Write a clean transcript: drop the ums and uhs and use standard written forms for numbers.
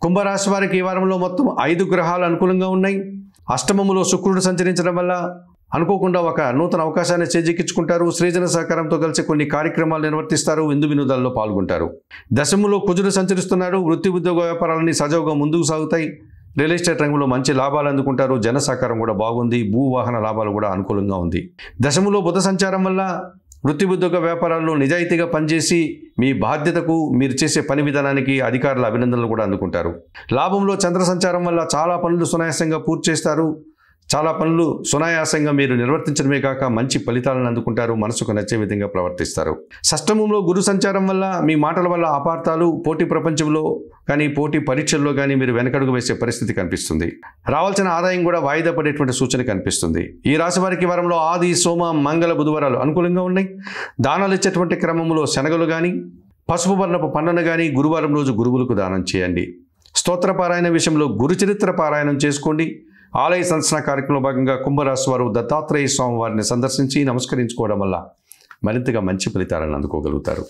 కుంభరాశి వారికి ఈ వారంలో మొత్తం 5 గ్రహాలు అనుకూలంగా ఉన్నాయి. అష్టమములో శుక్రుడు సంచరించడం వల్ల అనుకోకుండా ఒక నూతన అవకాశాన్ని చేజిక్కించుకుంటారు. సృజన సహకారంతో కలిసి కొన్ని కార్యక్రమాలు నిర్వర్తిస్తారు. విందు వినోదాల్లో పాల్గొంటారు. దశములో కుజుడు సంచరిస్తున్నాడు. వృత్తి ఉద్యోగ వ్యాపారాలన్నీ సజావుగా ముందుకు సాగుతాయి. రియల్ ఎస్టేట్ రంగంలో మంచి లాభాలు అందుకుంటారు. జన సహకారం కూడా బాగుంది. భూ వాహన లాభాలు కూడా అనుకూలంగా ఉంది. దశములో బుధ సంచారం వల్ల వృత్తి ఉద్యోగ వ్యాపారాల్లో నిజాయితీగా పనిచేసి మీ బాధ్యతకు మీరు చేసే పని విధానానికి అధికారుల అభినందనలు కూడా అందుకుంటారు. లాభంలో చంద్ర సంచారం వల్ల చాలా పనులు సునాయాసంగా పూర్తి చేస్తారు. చాలా పనులు సునాయాసంగా మీరు నిర్వర్తించడమే కాక మంచి ఫలితాలను అందుకుంటారు. మనసుకు నచ్చే విధంగా ప్రవర్తిస్తారు. షష్టమంలో గురు సంచారం వల్ల మీ మాటల వల్ల అపార్థాలు, పోటీ ప్రపంచంలో కానీ పోటీ పరీక్షల్లో కానీ మీరు వెనకడుగు వేసే పరిస్థితి కనిపిస్తుంది. రావాల్సిన ఆదాయం కూడా వాయిదా పడేటువంటి సూచన కనిపిస్తుంది. ఈ రాశి వారికి వారంలో ఆది, సోమ, మంగళ, బుధవారాలు అనుకూలంగా ఉన్నాయి. దానాలు ఇచ్చేటువంటి క్రమంలో శనగలు కానీ పసుపు వర్ణపు పన్నను కానీ గురువారం రోజు గురువులకు దానం చేయండి. స్తోత్ర పారాయణ విషయంలో గురు చరిత్ర పారాయణం చేసుకోండి. ఆలయ సందర్శన కార్యక్రమంలో భాగంగా కుంభరాశి వారు దత్తాత్రేయ స్వామి వారిని సందర్శించి నమస్కరించుకోవడం వల్ల మరింతగా మంచి ఫలితాలను అందుకోగలుగుతారు.